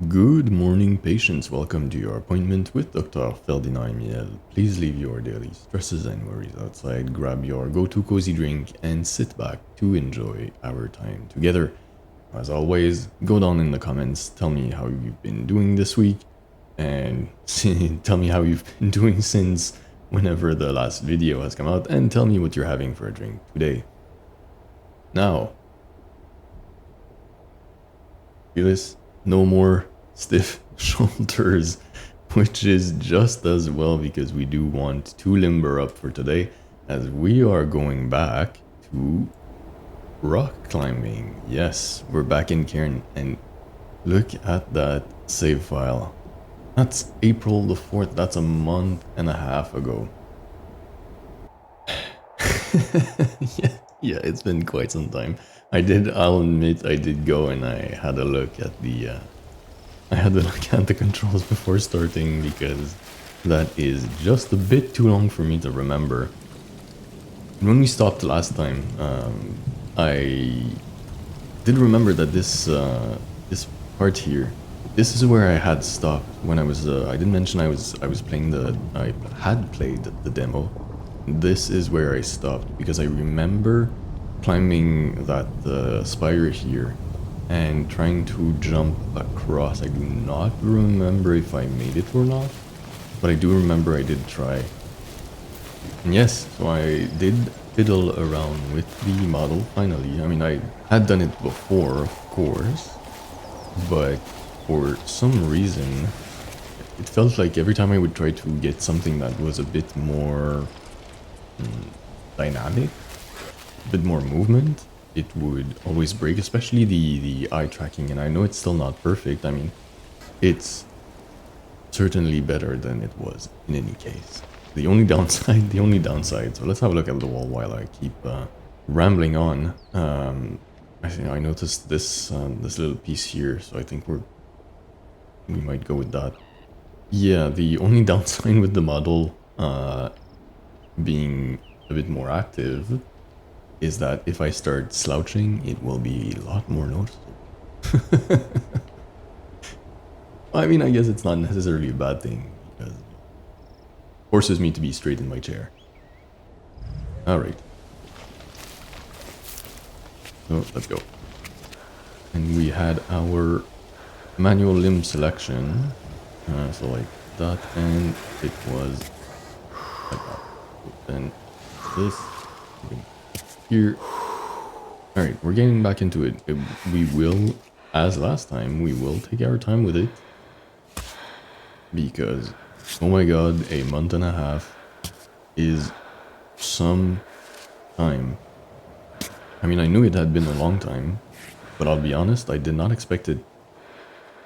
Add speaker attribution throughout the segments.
Speaker 1: Good morning, patients. Welcome to your appointment with Dr. Ferdinand Miel. Please leave your daily stresses and worries outside, grab your go-to cozy drink, and sit back to enjoy our time together. As always, go down in the comments, tell me how you've been doing this week, and tell me how you've been doing since whenever the last video has come out, and tell me what you're having for a drink today. Now, feel this? No more stiff shoulders, which is just as well because we do want to limber up for today as we are going back to rock climbing. Yes, we're back in Cairn and look at that save file. That's April the 4th, that's a month and a half ago. yeah, it's been quite some time. I'll admit I did go and I had a look at the controls before starting because that is just a bit too long for me to remember. When we stopped last time, I did remember that this part here, this is where I had stopped when I was. I didn't mention I was playing I had played the demo. This is where I stopped because I remember climbing that spire here and trying to jump across. I do not remember if I made it or not, but I do remember I did try. And yes, so I did fiddle around with the model finally. I mean, I had done it before, of course, but for some reason, it felt like every time I would try to get something that was a bit more dynamic, a bit more movement, it would always break, especially the eye tracking. And I know it's still not perfect. I mean, it's certainly better than it was in any case. The only downside, so let's have a look at the wall while I keep rambling on. I noticed this this little piece here, so I think we might go with that. Yeah, the only downside with the model being a bit more active is that if I start slouching, it will be a lot more noticeable. I mean, I guess it's not necessarily a bad thing because it forces me to be straight in my chair. Alright. So, let's go. And we had our manual limb selection. So like that, and it was like that. Then this here. Alright, we're getting back into it. We will, as last time, we will take our time with it. Because, oh my god, a month and a half is some time. I mean, I knew it had been a long time, but I'll be honest, I did not expect it.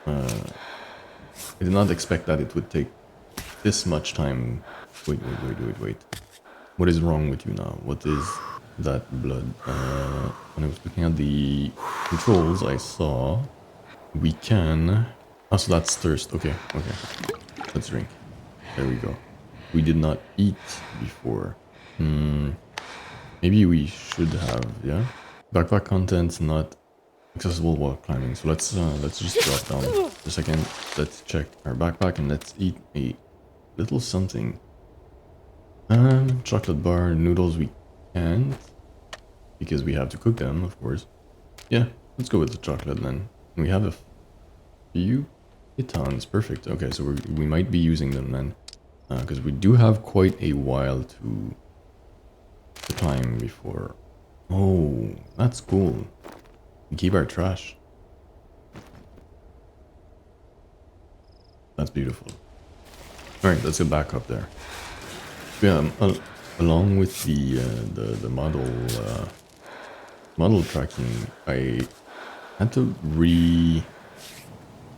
Speaker 1: I did not expect that it would take this much time. Wait. What is wrong with you now? What is that blood? When I was looking at the controls, I saw we can... Oh, so that's thirst. Okay. Let's drink. There we go. We did not eat before. Maybe we should have, yeah? Backpack contents not accessible while climbing. So let's just drop down for a second. Let's check our backpack and let's eat a little something. Chocolate bar, noodles we can't, because we have to cook them, of course. Yeah, let's go with the chocolate then. We have a few pitons, perfect. Okay, so we might be using them then, because we do have quite a while to climb before. Oh, that's cool. We keep our trash. That's beautiful. All right, let's get back up there. Yeah, along with the model tracking, I had to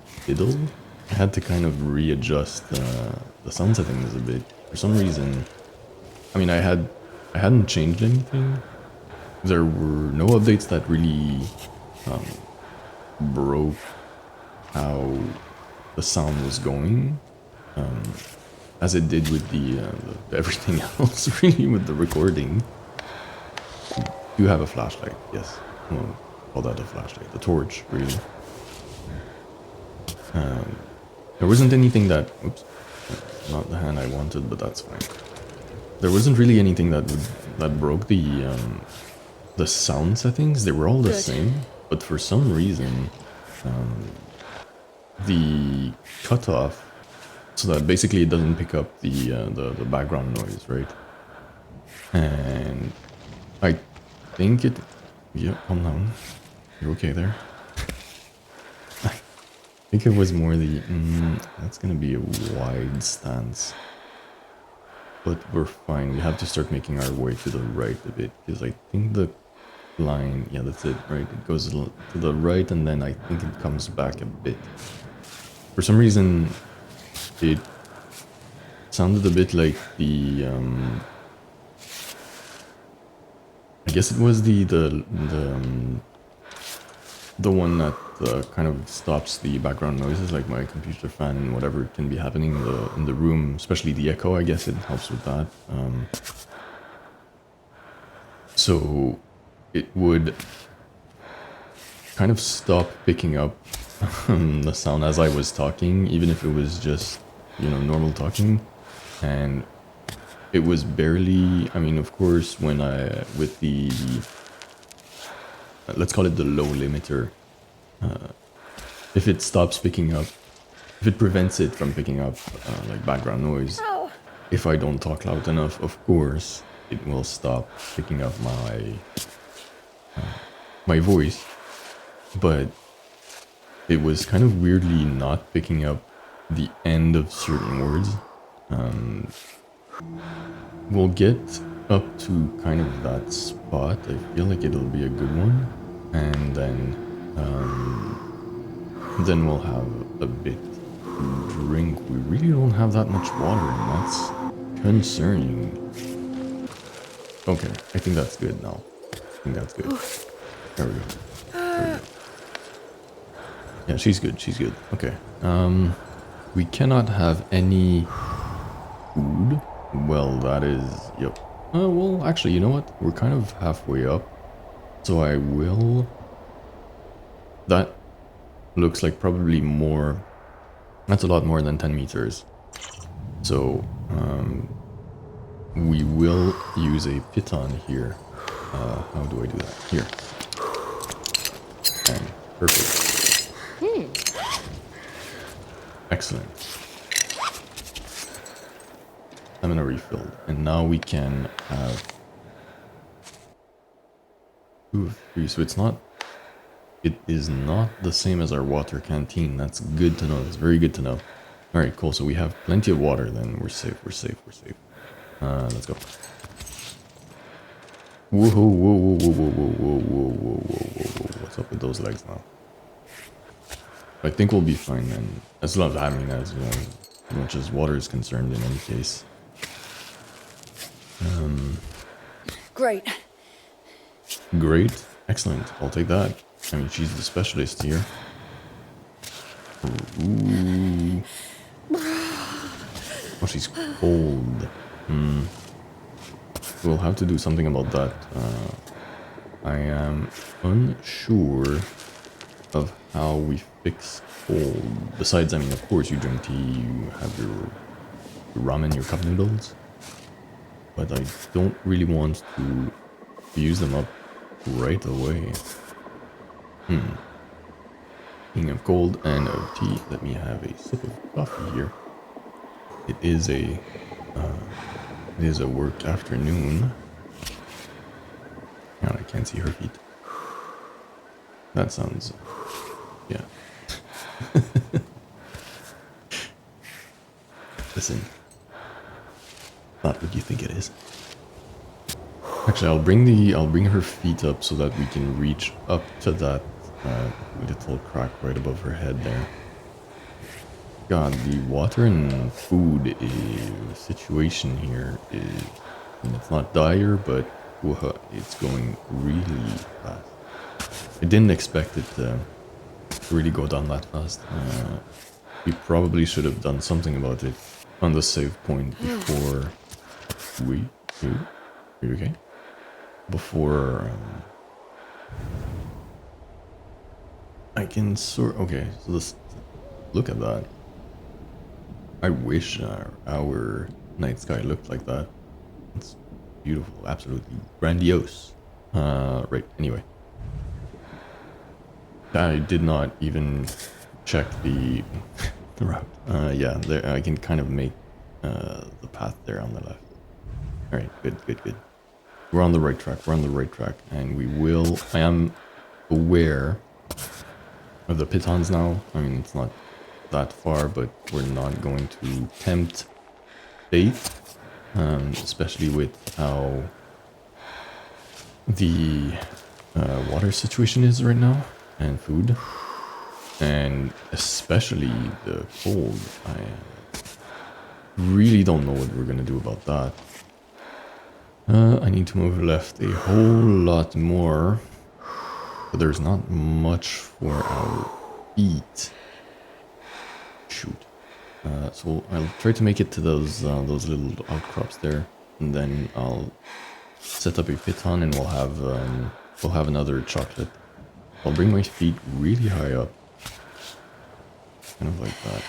Speaker 1: fiddle. I had to kind of readjust the sun settings a bit. For some reason, I mean, I hadn't changed anything. There were no updates that really broke how the sound was going. As it did with the everything else, really, with the recording. You have a flashlight, yes. Well, call that a flashlight. A torch, really. There wasn't anything that, oops, not the hand I wanted, but that's fine. There wasn't really anything that broke the sound settings. They were all the same, but for some reason, the cutoff, so that basically it doesn't pick up the background noise, right? And I think it, yeah, calm down. You're okay there. I think it was more the, that's gonna be a wide stance. But we're fine. We have to start making our way to the right a bit, because I think the line, yeah, that's it, right? It goes to the right, and then I think it comes back a bit. For some reason, it sounded a bit like the, I guess it was the one that kind of stops the background noises, like my computer fan and whatever can be happening in the room, especially the echo. I guess it helps with that. So it would kind of stop picking up the sound as I was talking, even if it was just, normal talking. And it was barely, I mean, of course, when with the let's call it the low limiter, if it stops picking up, if it prevents it from picking up like background noise, if I don't talk loud enough, of course, it will stop picking up my voice. But it was kind of weirdly not picking up the end of certain words. We'll get up to kind of that spot. I feel like it'll be a good one, and then we'll have a bit to drink. We really don't have that much water, and that's concerning. Okay, I think that's good now. I think that's good. There we go. There we go. Yeah, she's good. She's good. Okay. We cannot have any food. Well, that is, yep. Well, actually, you know what? We're kind of halfway up. So I will... That looks like probably more... That's a lot more than 10 meters. So, we will use a piton here. How do I do that? Here. And perfect. Excellent. Stamina refilled, and now we can have 2 of 3. So it is not the same as our water canteen. That's good to know. That's very good to know. All right, cool. So we have plenty of water. Then we're safe. We're safe. We're safe. Let's go. Whoa, whoa, whoa, whoa, whoa, whoa, whoa, whoa, whoa, whoa, whoa. What's up with those legs now? I think we'll be fine then. As long as as much as water is concerned in any case.
Speaker 2: Great.
Speaker 1: Great. Excellent. I'll take that. I mean, she's the specialist here. Ooh. Oh, she's cold. We'll have to do something about that. I am unsure of how we fix cold. Besides, I mean, of course, you drink tea, you have your ramen, your cup noodles. But I don't really want to use them up right away. Speaking of cold and of tea, let me have a sip of coffee here. It is a work afternoon. God, I can't see her feet. That sounds, yeah. Listen, not what you think it is. Actually, I'll bring her feet up so that we can reach up to that little crack right above her head there. God, the water and food situation here is, I mean, it's not dire, but it's going really fast. I didn't expect it to really go down that fast. We probably should have done something about it on the save point before we... Are you okay? Before... I can sort... Okay, so Look at that. I wish our night sky looked like that. It's beautiful, absolutely grandiose. Right, anyway. I did not even check the, the route. Yeah, there, I can kind of make the path there on the left. Alright, good, good, good. We're on the right track, we're on the right track. And we will... I am aware of the pitons now. I mean, it's not that far, but we're not going to tempt fate. Especially with how the water situation is right now. And food. And especially the cold. I really don't know what we're gonna do about that. I need to move left a whole lot more. But there's not much for our feet. Shoot. So I'll try to make it to those little outcrops there, and then I'll set up a piton, and we'll have another chocolate. I'll bring my feet really high up, kind of like that.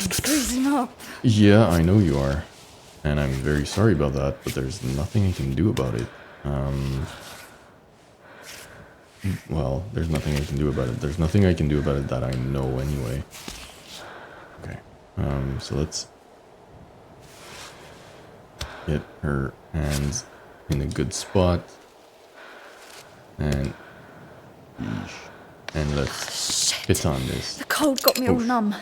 Speaker 2: I'm freezing up.
Speaker 1: Yeah, I know you are, and I'm very sorry about that, but there's nothing I can do about it. Well, there's nothing I can do about it. There's nothing I can do about it that I know anyway. Okay, so let's get her hands in a good spot, and let's hit on this.
Speaker 2: The cold got me all
Speaker 1: Oof.
Speaker 2: numb.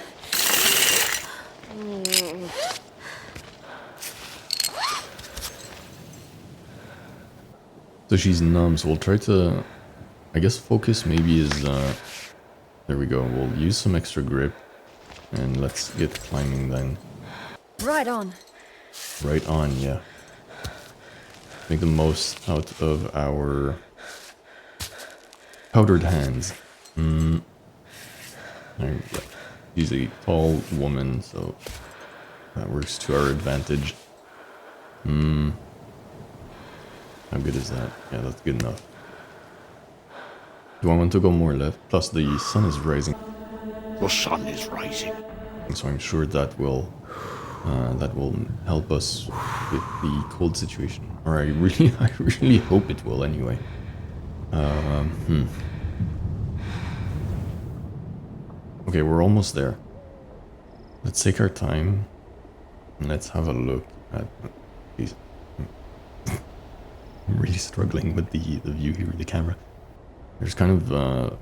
Speaker 1: So she's numb, so we'll try to, I guess focus maybe is, there we go, we'll use some extra grip, and let's get climbing then.
Speaker 2: Right on.
Speaker 1: Right on, yeah. Make the most out of our powdered hands. There we go. She's a tall woman, so that works to our advantage. How good is that? Yeah, that's good enough. Do I want to go more left? Plus the sun is rising,
Speaker 3: The sun is rising.
Speaker 1: so I'm sure that will help us with the cold situation. Or I really hope it will anyway. Okay, we're almost there. Let's take our time and let's have a look at these. I'm really struggling with the view here with the camera. There's kind of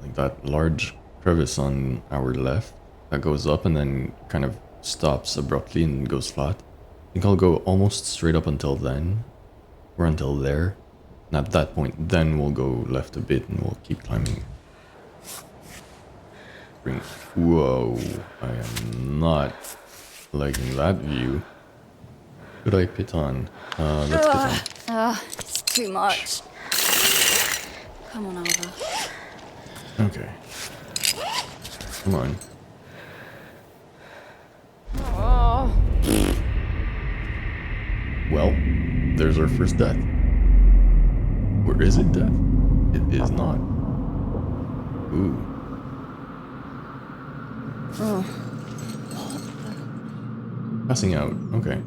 Speaker 1: like that large crevice on our left that goes up and then kind of stops abruptly and goes flat. I think I'll go almost straight up until then, or until there. And at that point, then we'll go left a bit and we'll keep climbing. Whoa, I am not liking that view. Should I pit on? Let's pit on.
Speaker 2: It's too much. Come on over.
Speaker 1: Okay. Come on.
Speaker 2: Oh.
Speaker 1: Well, there's our first death. Or is it death? It is not. Ooh. Passing out. Okay.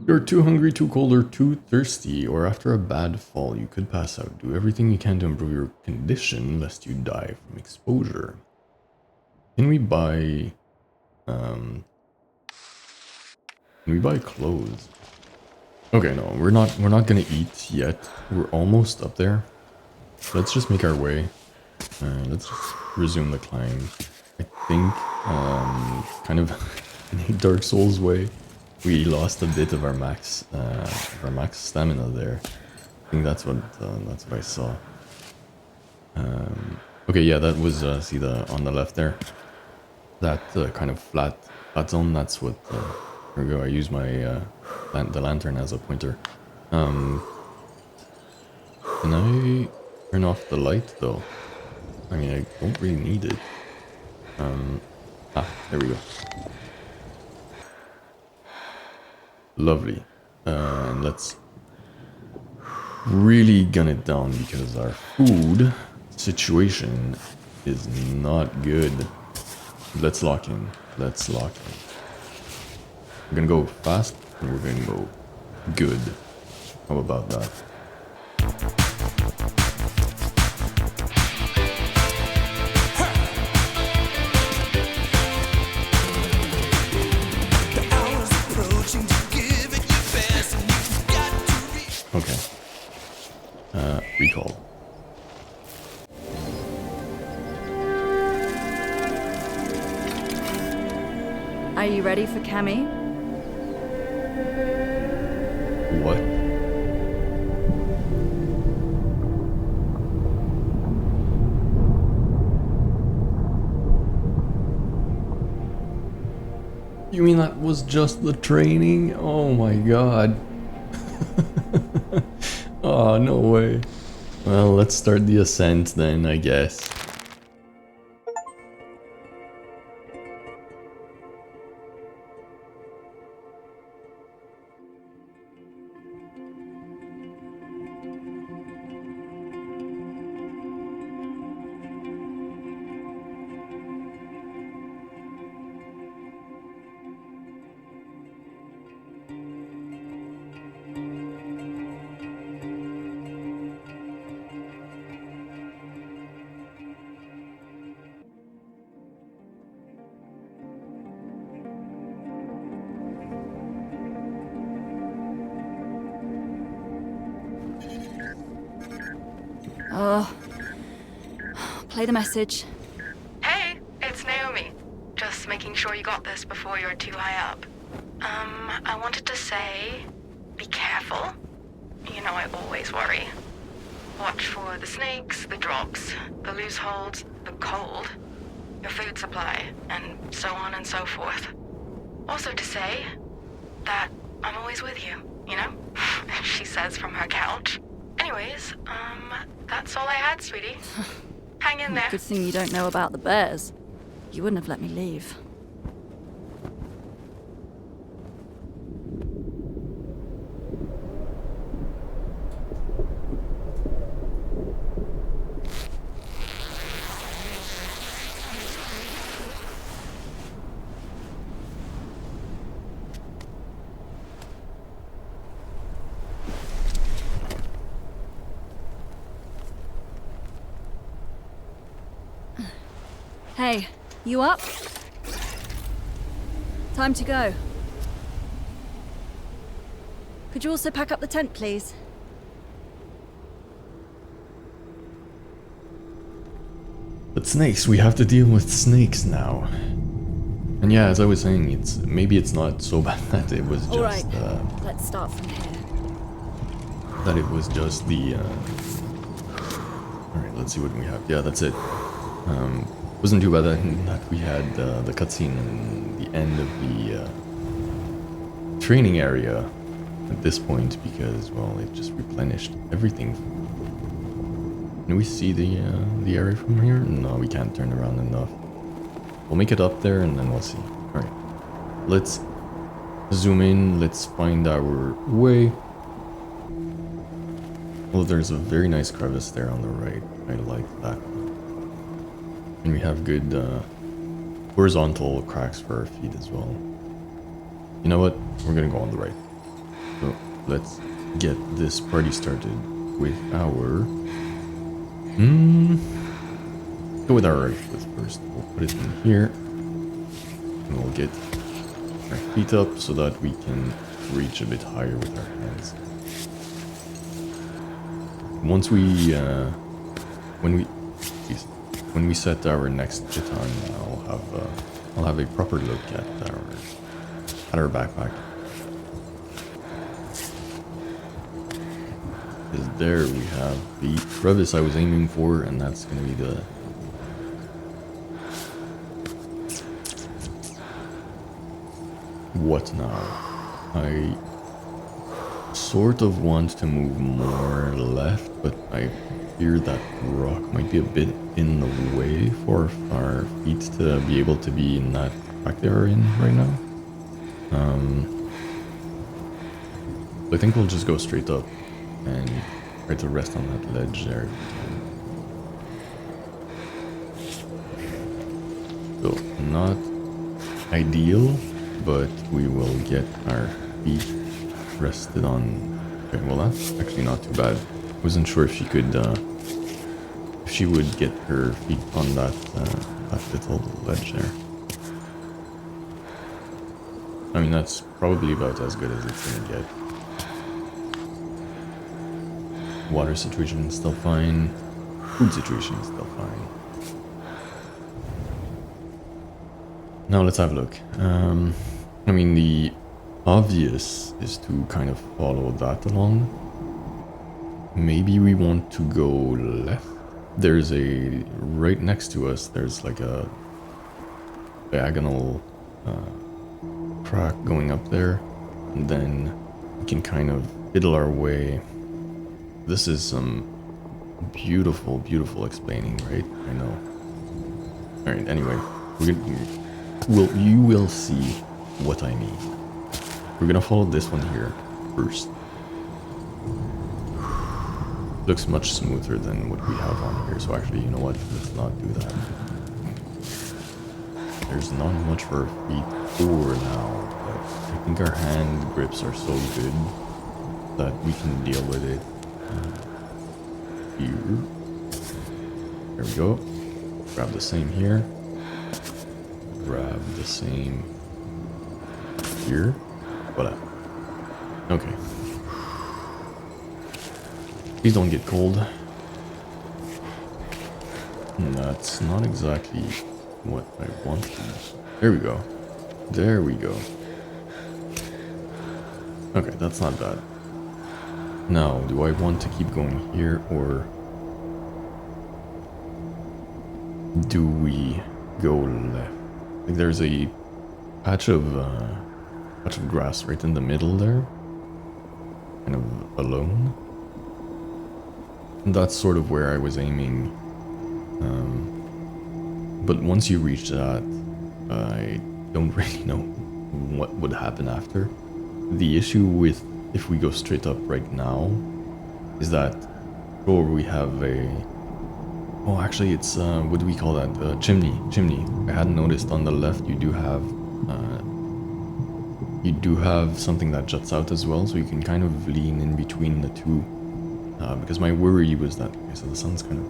Speaker 1: You're too hungry, too cold, or too thirsty, or after a bad fall, you could pass out. Do everything you can to improve your condition, lest you die from exposure. Can we buy... Can we buy clothes? Okay, no, we're not gonna eat yet. We're almost up there. Let's just make our way. Let's just resume the climb. I think, kind of in a Dark Souls way, we lost a bit of our max stamina there. I think that's what I saw. Okay, yeah, that was see on the left there. That kind of flat zone. That's what. There we go. I use my the lantern as a pointer. Can I turn off the light though? I mean, I don't really need it. There we go. Lovely. And let's really gun it down because our food situation is not good. Let's lock in. Let's lock in. We're gonna go fast and we're gonna go good. How about that? Okay. Recall.
Speaker 2: Are you ready for Cammy?
Speaker 1: What? You mean that was just the training? Oh my god. Oh, no way. Well, let's start the ascent then, I guess.
Speaker 2: Play the message.
Speaker 4: Hey, it's Naomi. Just making sure you got this before you're too high up. I wanted to say, be careful. You know I always worry. Watch for the snakes, the drops, the loose holds, the cold, your food supply, and so on and so forth. Also to say that I'm always with you, you know? She says from her couch. Anyways, that's all I had, sweetie. Hang in there.
Speaker 2: Good thing you don't know about the bears. You wouldn't have let me leave. Hey, you up? Time to go. Could you also pack up the tent, please?
Speaker 1: But snakes, we have to deal with snakes now. And yeah, as I was saying, maybe it's not so bad that it was just
Speaker 2: All right, let's start from here.
Speaker 1: that it was just the all right, let's see what we have. Yeah, that's it. Wasn't too bad that we had the cutscene and the end of the training area at this point, because, well, it just replenished everything. Can we see the area from here? No, we can't turn around enough. We'll make it up there and then we'll see. Alright, let's zoom in, let's find our way. Oh, there's a very nice crevice there on the right. I like that. And we have good horizontal cracks for our feet as well. You know what? We're gonna go on the right. So let's get this party started with our... Go with our rifles first. We'll put it in here. And we'll get our feet up so that we can reach a bit higher with our hands. Once we... When we set our next baton, I'll have a proper look at our backpack. Because there we have the crevice I was aiming for, and that's gonna be the... What now? I sort of want to move more left, but I fear that rock might be a bit in the way for our feet to be able to be in that track they're in right now. I think we'll just go straight up and try to rest on that ledge there. So not ideal, but we will get our feet rested on. Okay, well that's actually not too bad. Wasn't sure if she could, if she would get her feet on that little ledge there. I mean, that's probably about as good as it's gonna get. Water situation is still fine. Food situation is still fine. Now let's have a look. I mean, the obvious is to kind of follow that along. Maybe we want to go left. There's a, right next to us, there's like a diagonal track going up there. And then we can kind of fiddle our way. This is some beautiful, beautiful explaining, right? I know. Alright, anyway, you will see what I mean. We're gonna follow this one here first. Looks much smoother than what we have on here, so actually, you know what? Let's not do that. There's not much for our feet for now, but I think our hand grips are so good that we can deal with it. Here. There we go. Grab the same here. Grab the same here. Voila. Okay. Please don't get cold. That's not exactly what I wanted. There we go. There we go. Okay, that's not bad. Now, do I want to keep going here, or do we go left? I think there's a patch of grass right in the middle there, kind of alone. And that's sort of where I was aiming. But once you reach that, I don't really know what would happen after. The issue with if we go straight up right now is that, or we have a, oh actually it's, what do we call that? Chimney. I hadn't noticed on the left you do have something that juts out as well, so you can kind of lean in between the two. Because my worry was that, okay, so the sun's kind of,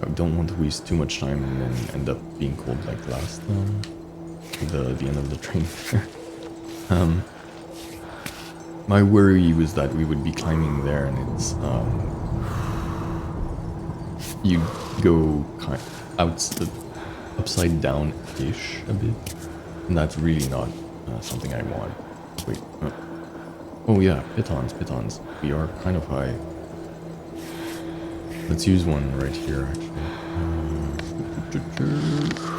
Speaker 1: I don't want to waste too much time and then end up being cold like last, the end of the train there. My worry was that we would be climbing there and it's, you go kind of upside down-ish a bit, and that's really not something I want. Wait, oh yeah, pitons. We are kind of high. Let's use one right here, actually.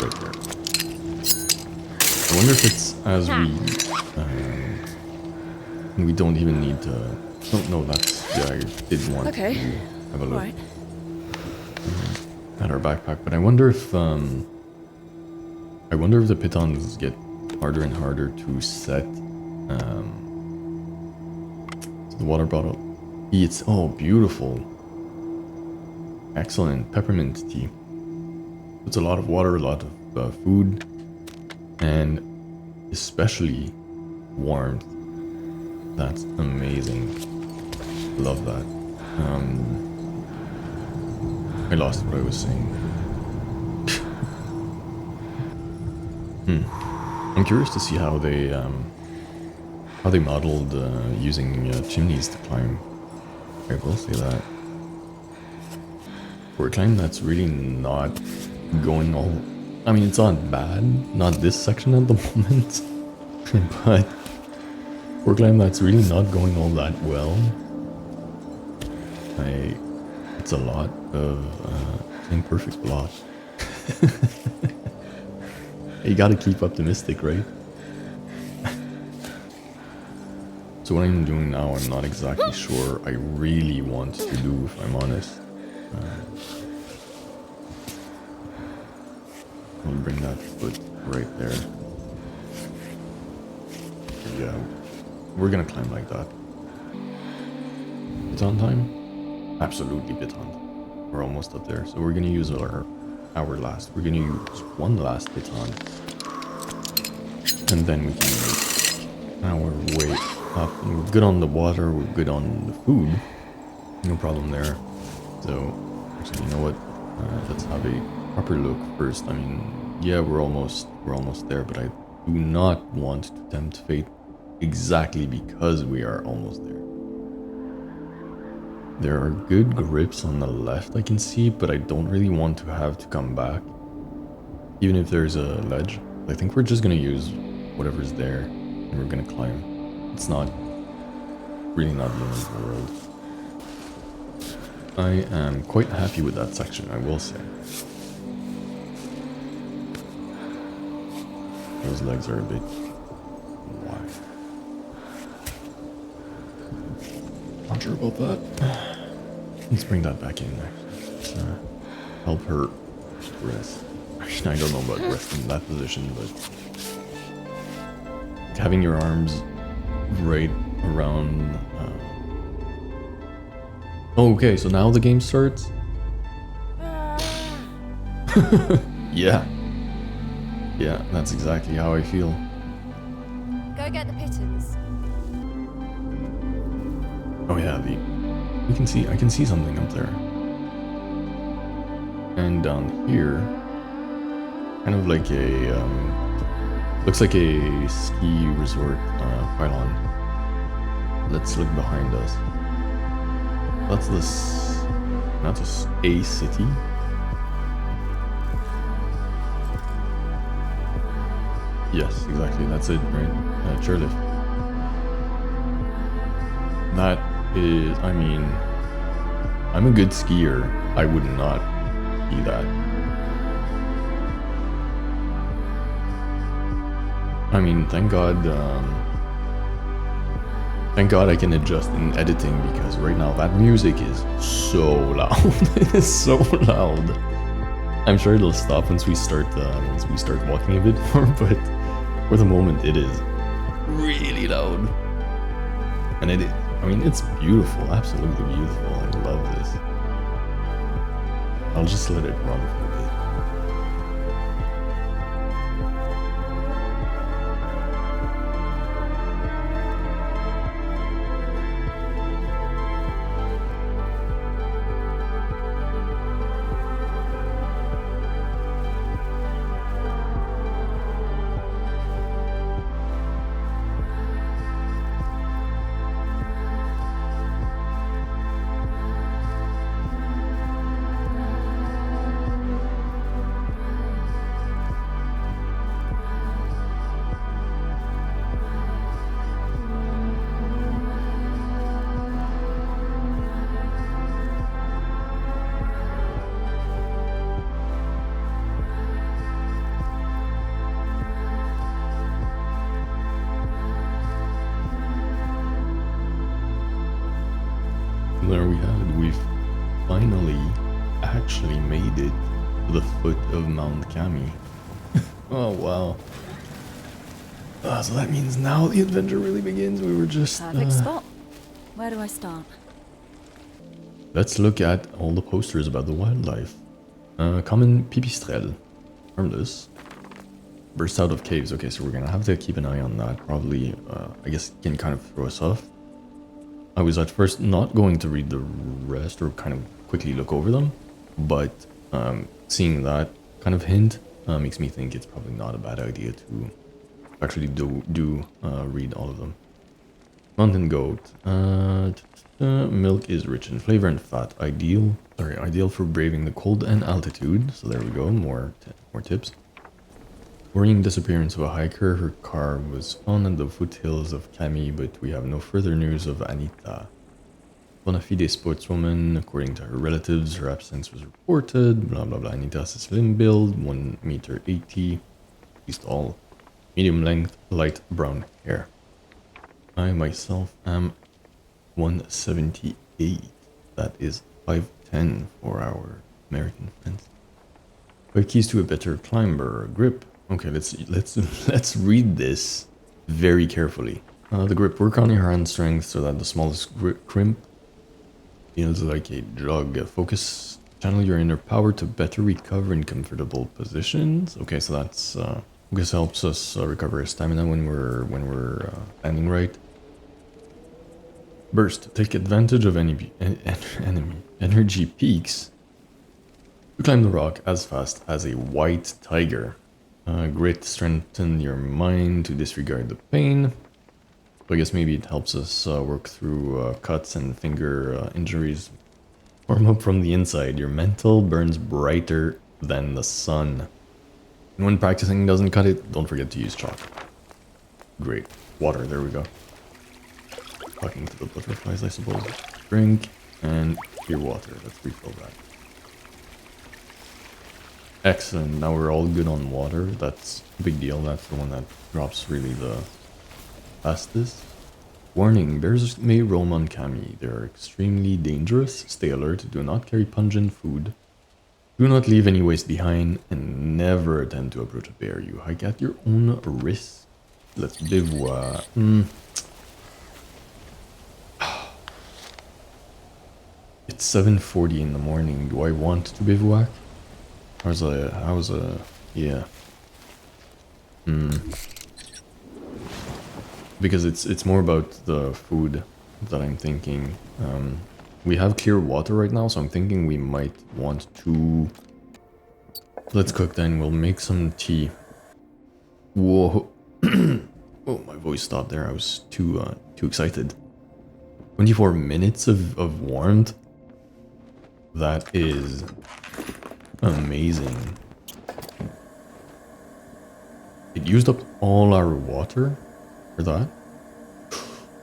Speaker 1: Right there. I wonder if it's as we don't even need to. Oh no, that's, yeah, I did want to have a look at our backpack, but I wonder if the pitons get harder and harder to set. So the water bottle. It's, oh, beautiful. Excellent. Peppermint tea. It's a lot of water, a lot of food, and especially warmth. That's amazing. Love that. I lost what I was saying. I'm curious to see how they modeled using chimneys to climb. I will say that. For a climb that's really not going all... I mean, it's not bad. Not this section at the moment. But for a climb that's really not going all that well, it's a lot of... imperfect lot. You gotta keep optimistic, right? So what I'm doing now, I'm not exactly sure I really want to do, if I'm honest. I'll bring that foot right there. Yeah, we're gonna climb like that. Baton time? Absolutely baton. We're almost up there, so we're gonna use our our last. We're gonna use one last baton. And then we can make our way up. And we're good on the water, we're good on the food. No problem there. So, actually, you know what? Let's have a proper look first. I mean, yeah, we're almost there, but I do not want to tempt fate exactly because we are almost there. There are good grips on the left I can see, but I don't really want to have to come back. Even if there's a ledge. I think we're just gonna use whatever's there and we're gonna climb. It's not really not the end of the world. I am quite happy with that section, I will say. Those legs are a bit wide. Not sure about that. Let's bring that back in there. Let's, help her rest. Actually, I don't know about rest in that position, but having your arms right around. Oh, okay, so now the game starts. Yeah. Yeah, that's exactly how I feel.
Speaker 2: Go get the pittons.
Speaker 1: Oh yeah, I can see something up there. And down here, kind of like a, looks like a ski resort pylon. Let's look behind us. That's a city. Yes, exactly, that's it, right? Chairlift. That is, I mean, I'm a good skier. I would not be that. I mean, thank God I can adjust in editing because right now that music is so loud. It is so loud. I'm sure it'll stop once we start walking a bit more, but for the moment it is really loud. And it is, I mean, it's beautiful, absolutely beautiful. I love this. I'll just let it run for a bit. There we have it. We've finally actually made it to the foot of Mount Kami. Oh wow. So that means now the adventure really begins. We were just
Speaker 2: Perfect spot. Where do I start?
Speaker 1: Let's look at all the posters about the wildlife. Common pipistrelle. Harmless. Burst out of caves. Okay, so we're gonna have to keep an eye on that. Probably, I guess it can kind of throw us off. I was at first not going to read the rest or kind of quickly look over them, but seeing that kind of hint makes me think it's probably not a bad idea to actually do read all of them. Mountain goat. Milk is rich in flavor and fat. Ideal for braving the cold and altitude. So there we go. More tips. Worrying disappearance of a hiker. Her car was found at the foothills of Kami, but we have no further news of Anita. Bona fide sportswoman. According to her relatives, her absence was reported. Blah blah blah. Anita has a slim build, 1 meter 80, at least all. Medium length, light brown hair. I myself am 178. That is 5'10" for our American friends. 5 keys to a better climber. Grip. Okay, let's read this very carefully. The grip. Work on your hand strength so that the smallest crimp feels like a jug. Focus Channel your inner power to better recover in comfortable positions. Okay, so that's I guess helps us recover our stamina when we're standing right. Burst. Take advantage of enemy energy peaks to climb the rock as fast as a white tiger. Grit. Strengthen your mind to disregard the pain. So I guess maybe it helps us work through cuts and finger injuries. Warm up from the inside. Your mental burns brighter than the sun. And when practicing doesn't cut it, don't forget to use chalk. Great. Water, there we go. Talking to the butterflies, I suppose. Drink and your water. Let's refill that. Excellent. Now we're all good on water. That's a big deal. That's the one that drops really the fastest. Warning, bears may roam on Kami. They are extremely dangerous. Stay alert. Do not carry pungent food. Do not leave any waste behind. And never attempt to approach a bear. You hike at your own risk. Let's bivouac. It's 7:40 in the morning. Do I want to bivouac? Yeah. Because it's more about the food that I'm thinking. We have clear water right now, so I'm thinking we might want to... Let's cook then. We'll make some tea. Whoa. Oh, my voice stopped there. I was too excited. 24 minutes of warmth. That is amazing. It used up all our water for that.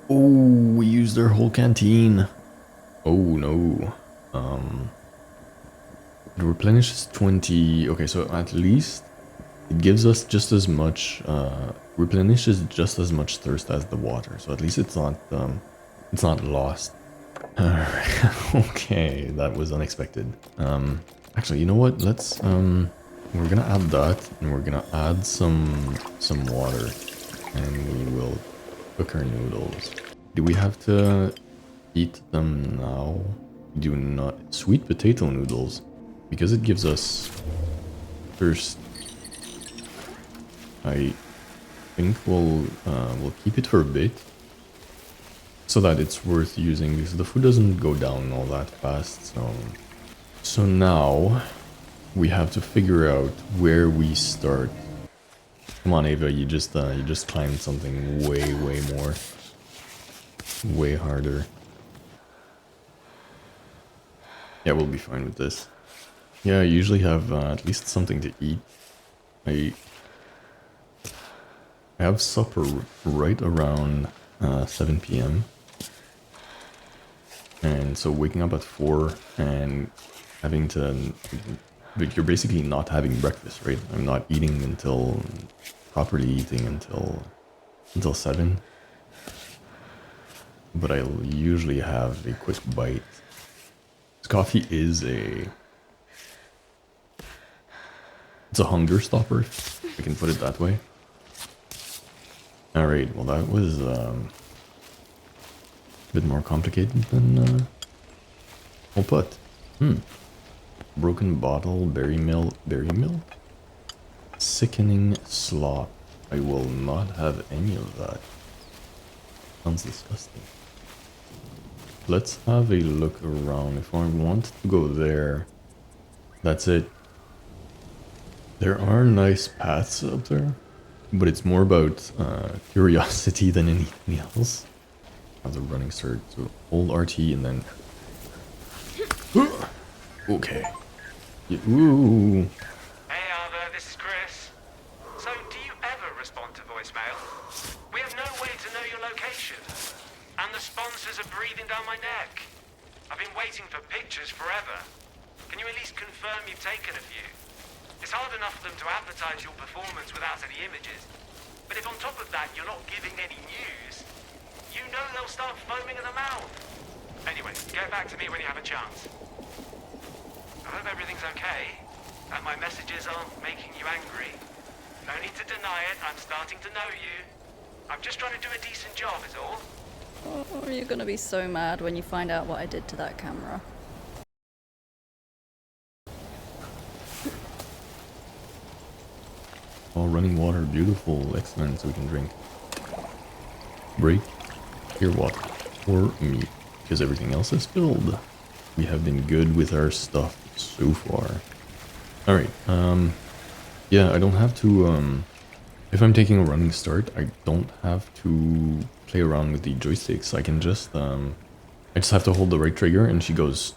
Speaker 1: Oh, we used our whole canteen. Oh no. It replenishes 20. Okay, so at least it gives us just as much. Replenishes just as much thirst as the water. So at least it's not lost. Okay, that was unexpected. Actually, you know what? Let's we're gonna add that, and we're gonna add some water, and we will cook our noodles. Do we have to eat them now? We do not. Sweet potato noodles, because it gives us thirst. I think we'll keep it for a bit, so that it's worth using, because the food doesn't go down all that fast. So now we have to figure out where we start. Come on, Ava, you just climbed something way more, way harder. Yeah, we'll be fine with this. Yeah, I usually have at least something to eat. I have supper right around 7 p.m. And so waking up at 4 and having to... You're basically not having breakfast, right? I'm not eating until... Properly eating until 7. But I'll usually have a quick bite. This coffee is it's a hunger stopper, if I can put it that way. Alright, well that was a bit more complicated than I'll put. Broken bottle, berry mill? Sickening slop. I will not have any of that. Sounds disgusting. Let's have a look around. If I want to go there, that's it. There are nice paths up there, but it's more about curiosity than anything else. How's a running start? So hold RT and then... Okay. Ooh.
Speaker 5: Hey Arthur, this is Chris. So, do you ever respond to voicemail? We have no way to know your location. And the sponsors are breathing down my neck. I've been waiting for pictures forever. Can you at least confirm you've taken a few? It's hard enough for them to advertise your performance without any images. But if on top of that you're not giving any news, you know they'll start foaming at the mouth. Anyway, get back to me when you have a chance. I hope everything's okay, and my messages aren't making you angry. No need to deny it, I'm starting to know you. I'm just trying to do a decent job, is all.
Speaker 2: Oh, you're gonna be so mad when you find out what I did to that camera.
Speaker 1: Oh, running water, beautiful, excellent, so we can drink. Break your water for me, because everything else is filled. We have been good with our stuff so far. Alright, yeah, I don't have to, if I'm taking a running start, I don't have to play around with the joysticks. I can just, I just have to hold the right trigger and she just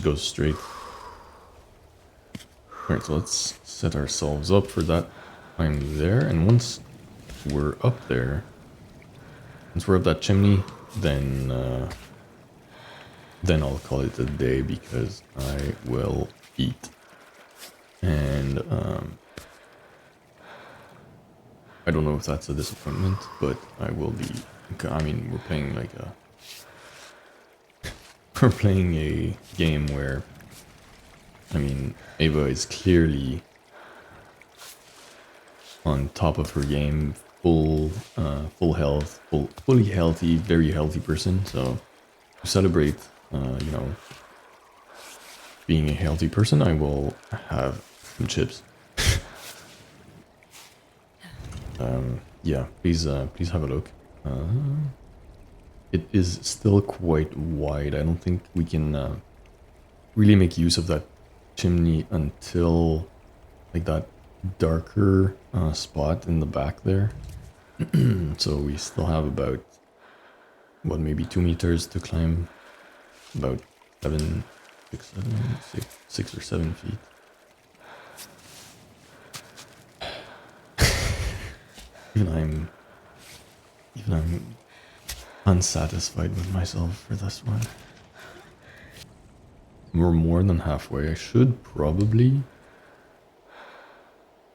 Speaker 1: goes straight. Alright, so let's set ourselves up for that time there, and once we're up there, once we're up that chimney, then I'll call it a day because I will eat. And I don't know if that's a disappointment, but I will be. I mean, we're playing like a we're playing a game where, I mean, Ava is clearly on top of her game, full health, fully healthy, very healthy person. So to celebrate, you know, being a healthy person, I will have some chips. Yeah, please have a look. It is still quite wide. I don't think we can really make use of that chimney until like that darker spot in the back there. So we still have about, what, maybe 2 meters to climb, about 6 or 7 feet. Even I'm unsatisfied with myself for this one. We're more than halfway. I should probably,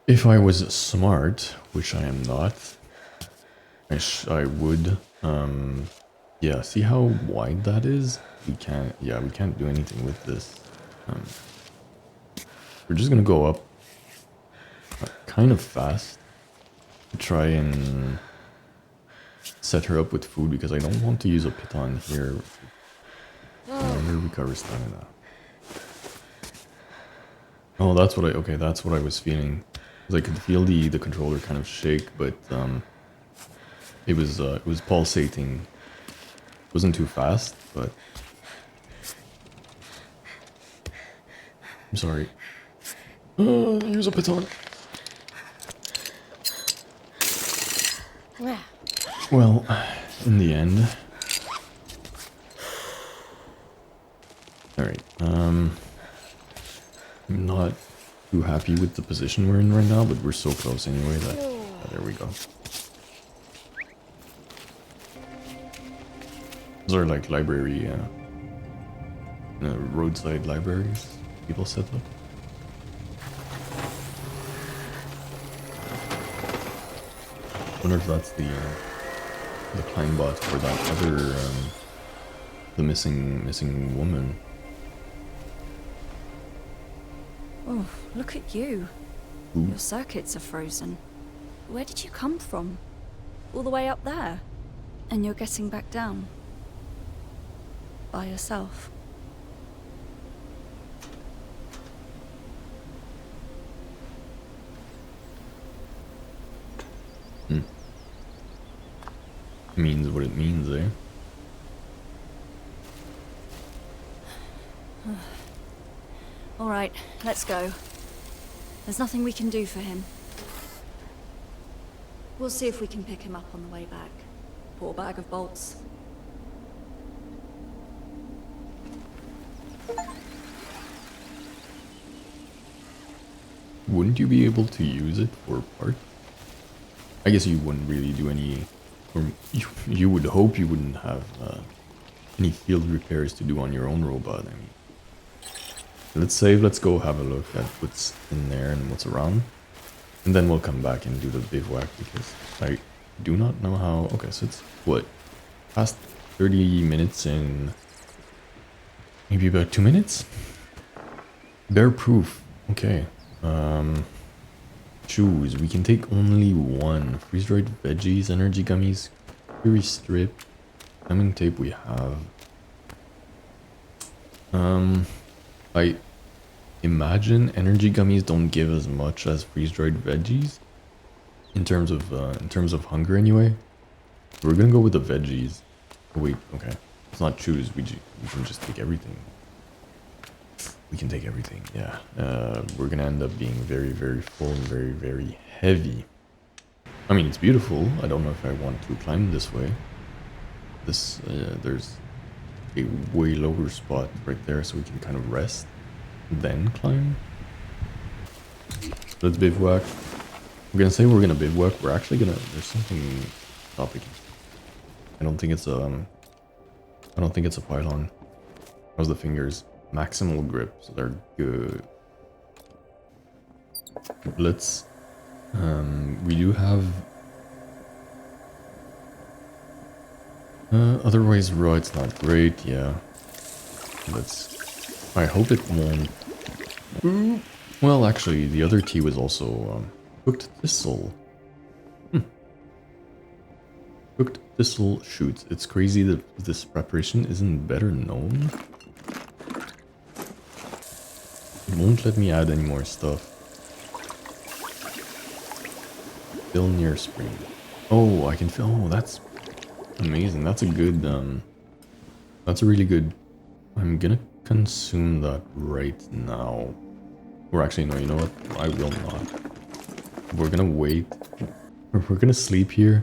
Speaker 1: if I was smart, which I am not, I would, yeah, see how wide that is? We can't do anything with this. We're just gonna go up kind of fast to try and set her up with food, because I don't want to use a piton here. Here recover stamina. Oh, that's what I was feeling. 'Cause I could feel the controller kind of shake, but it was pulsating. It wasn't too fast, but I'm sorry. Use a piton. Well, in the end. Alright, I'm not too happy with the position we're in right now, but we're so close anyway that, there we go. Those are like library, roadside libraries people set up. I wonder if that's the climb bot for that other, the missing woman.
Speaker 2: Oh, look at you.
Speaker 1: Ooh.
Speaker 2: Your circuits are frozen. Where did you come from? All the way up there? And you're getting back down? By yourself?
Speaker 1: Means what it means, eh?
Speaker 2: All right, let's go. There's nothing we can do for him. We'll see if we can pick him up on the way back. Poor bag of bolts.
Speaker 1: Wouldn't you be able to use it for parts? I guess you wouldn't really do any, or you would hope you wouldn't have any field repairs to do on your own robot. I mean, let's save, let's go have a look at what's in there and what's around, and then we'll come back and do the bivouac, because I do not know how. Okay, so it's what, past 30 minutes in maybe about 2 minutes. Bear proof. Okay. Choose. We can take only one. Freeze-dried veggies, energy gummies, curry strip, lemon tape we have. imagine energy gummies don't give as much as freeze-dried veggies in terms of hunger anyway. We're gonna go with the veggies. Oh, wait, okay. Let's not choose. We can just take everything. We can take everything. Yeah. We're gonna end up being very, very full and very, very heavy. I mean, it's beautiful. I don't know if I want to climb this way. There's a way lower spot right there, so we can kind of rest, then climb. Let's bivouac. We're gonna say we're gonna bivouac. We're actually gonna. There's something stopping. I don't think it's a pylon. How's the fingers? Maximal grip, so they're good. Let's. We do have. Otherwise, raw, it's not great. Yeah. Let's. I hope it won't. Ooh. Well, actually, the other tea was also cooked thistle. Cooked thistle shoots. It's crazy that this preparation isn't better known. It won't let me add any more stuff. Fill near spring. Oh, I can fill. Oh, that's amazing. That's a good. That's a really good. I'm gonna consume that right now. Or actually, no. You know what? I will not. We're gonna wait. We're gonna sleep here.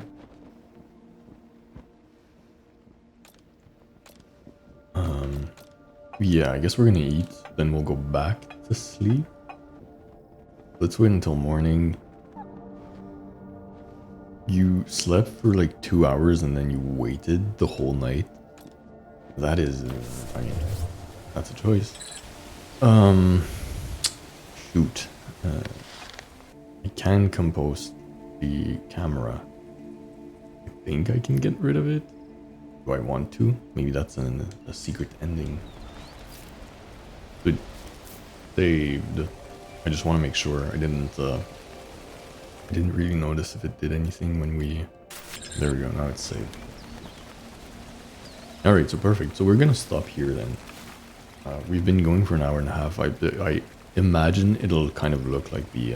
Speaker 1: Yeah, I guess we're gonna eat, then we'll go back to sleep. Let's wait until morning. You slept for like 2 hours and then you waited the whole night. That is, I mean, that's a choice. Shoot. I can compost the camera. I think I can get rid of it. Do I want to? Maybe that's a secret ending. Good. Saved. I just want to make sure I didn't really notice if it did anything when we. There we go. Now it's saved. All right, so perfect. So we're gonna stop here then. We've been going for an hour and a half. I imagine it'll kind of look like the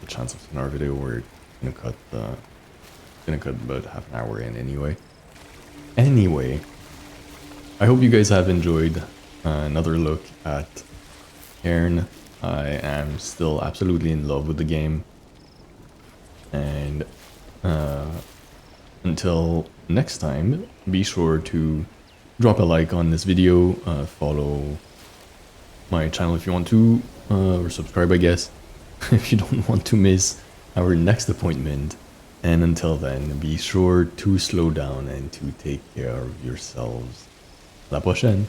Speaker 1: Chance of Sonar video where it's gonna cut about half an hour in anyway. Anyway, I hope you guys have enjoyed another look at Cairn. I am still absolutely in love with the game. And until next time, be sure to drop a like on this video, follow my channel if you want to, or subscribe, I guess, if you don't want to miss our next appointment. And until then, be sure to slow down and to take care of yourselves. À la prochaine!